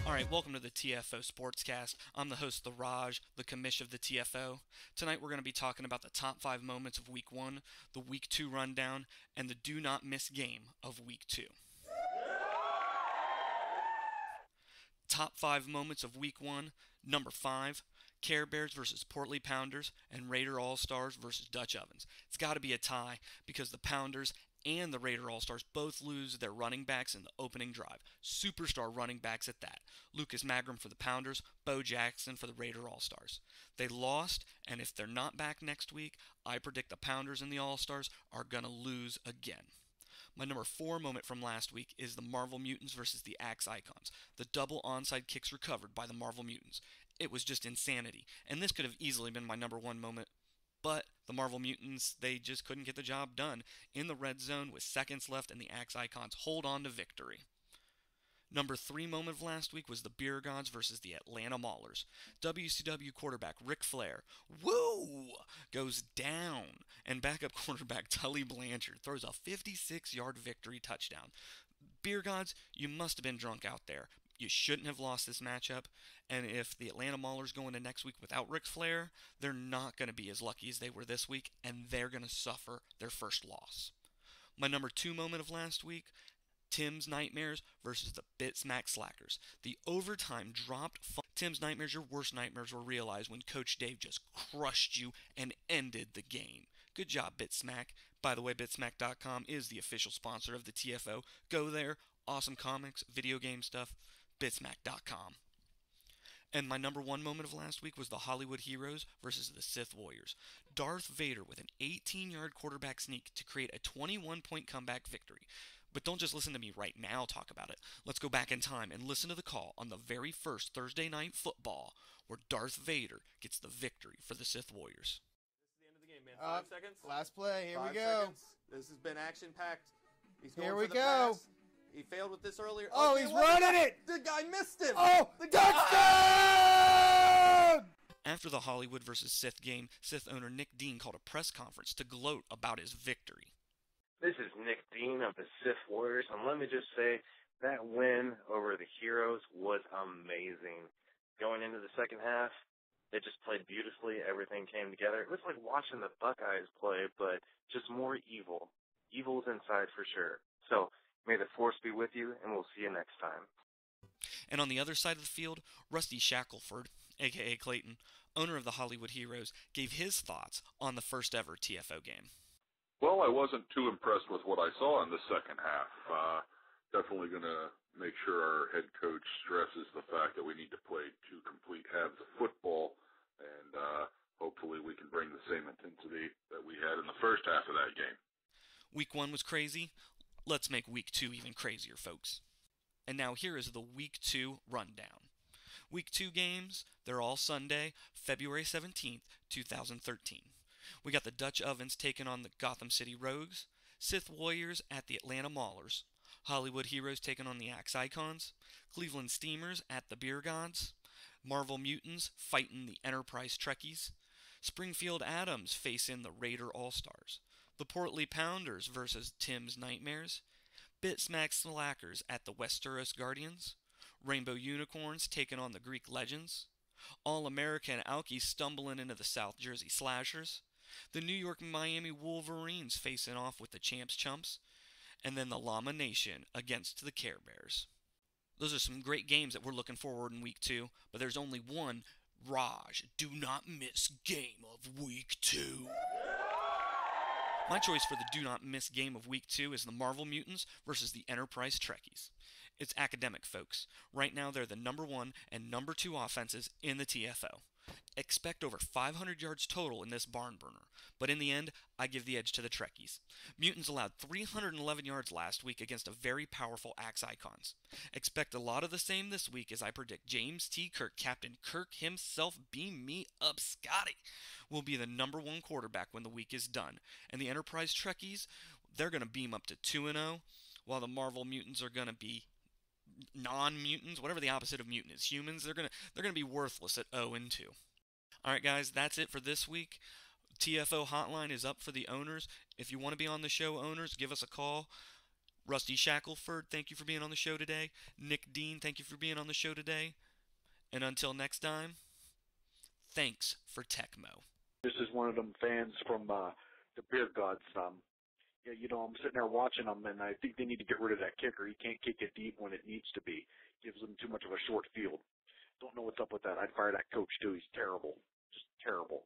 Alright, welcome to the TFO SportsCast. I'm the host, the Raj, the commish of the TFO. Tonight we're going to be talking about the top 5 moments of Week 1, the Week 2 rundown, and the do not miss game of Week 2. Top 5 moments of Week 1, number 5, Care Bears versus Portly Pounders and Raider All-Stars versus Dutch Ovens. It's got to be a tie because the Pounders and the Raider All-Stars both lose their running backs in the opening drive. Superstar running backs at that. Lucas Magrum for the Pounders, Bo Jackson for the Raider All-Stars. They lost, and if they're not back next week, I predict the Pounders and the All-Stars are going to lose again. My number 4 moment from last week is the Marvel Mutants versus the Axe Icons. The double onside kicks recovered by the Marvel Mutants. It was just insanity, and this could have easily been my number 1 moment. But the Marvel Mutants, they just couldn't get the job done in the red zone with seconds left, and the Axe Icons hold on to victory. Number 3 moment of last week was the Beer Gods versus the Atlanta Maulers. WCW quarterback Ric Flair, goes down, and backup quarterback Tully Blanchard throws a 56-yard victory touchdown. Beer Gods, you must have been drunk out there. You shouldn't have lost this matchup, and if the Atlanta Maulers go into next week without Ric Flair, they're not going to be as lucky as they were this week, and they're going to suffer their first loss. My number 2 moment of last week, Tim's Nightmares versus the Bit Smack Slackers. The overtime dropped Tim's Nightmares, your worst nightmares were realized when Coach Dave just crushed you and ended the game. Good job, Bit Smack. By the way, bitsmack.com is the official sponsor of the TFO. Go there. Awesome comics, video game stuff. bitsmack.com. And my number 1 moment of last week was the Hollywood Heroes versus the Sith Warriors. Darth Vader with an 18-yard quarterback sneak to create a 21-point comeback victory. But don't just listen to me right now talk about it. Let's go back in time and listen to the call on the very first Thursday Night Football where Darth Vader gets the victory for the Sith Warriors. This is the end of the game, man. 5 seconds. Last play. Here we 5 go. seconds. This has been action-packed. He's going Here for we the go. pass. He failed with this earlier. Oh, Okay, he's what? running it. The guy missed him. Oh, the touchdown! After the Hollywood versus Sith game, Sith owner Nick Dean called a press conference to gloat about his victory. This is Nick Dean of the Sith Warriors, and let me just say that win over the Heroes was amazing. Going into the second half, they just played beautifully. Everything came together. It was like watching the Buckeyes play, but just more evil. Evil is inside for sure. So may the Force be with you, and we'll see you next time. And on the other side of the field, Rusty Shackelford, a.k.a. Clayton, owner of the Hollywood Heroes, gave his thoughts on the first ever TFO game. Well, I wasn't too impressed with what I saw in the second half. Definitely going to make sure our head coach stresses the fact that we need to play 2 complete halves of football, and hopefully we can bring the same intensity that we had in the first half of that game. Week 1 was crazy. Let's make Week 2 even crazier, folks. And now here is the Week 2 rundown. Week 2 games, they're all Sunday, February 17th, 2013. We got the Dutch Ovens taking on the Gotham City Rogues, Sith Warriors at the Atlanta Maulers, Hollywood Heroes taking on the Axe Icons, Cleveland Steamers at the Beer Gods, Marvel Mutants fighting the Enterprise Trekkies, Springfield Adams facing the Raider All-Stars, the Portly Pounders versus Tim's Nightmares, Bit Smack Slackers at the Westeros Guardians, Rainbow Unicorns taking on the Greek Legends, All-American Alki stumbling into the South Jersey Slashers, the New York Miami Wolverines facing off with the Champs Chumps, and then the Llama Nation against the Care Bears. Those are some great games that we're looking forward in Week 2, but there's only one Raj do not miss game of Week 2. My choice for the do not miss game of Week 2 is the Marvel Mutants versus the Enterprise Trekkies. It's academic, folks. Right now they're the number 1 and number 2 offenses in the TFO. Expect over 500 yards total in this barn burner, but in the end, I give the edge to the Trekkies. Mutants allowed 311 yards last week against a very powerful Axe Icons. Expect a lot of the same this week as I predict James T. Kirk, Captain Kirk himself, beam me up Scotty, will be the number 1 quarterback when the week is done. And the Enterprise Trekkies, they're going to beam up to 2-0, while the Marvel Mutants are going to be non-mutants, whatever the opposite of mutant is, humans. They're gonna be worthless at 0-2. All right, guys, that's it for this week. TFO hotline is up for the owners. If you want to be on the show, owners, give us a call. Rusty Shackelford, thank you for being on the show today. Nick Dean, thank you for being on the show today. And until next time, thanks for Tecmo. This is one of them fans from the Beer Gods. Yeah, I'm sitting there watching them, and I think they need to get rid of that kicker. He can't kick it deep when it needs to be. Gives them too much of a short field. Don't know what's up with that. I'd fire that coach, too. He's terrible. Just terrible.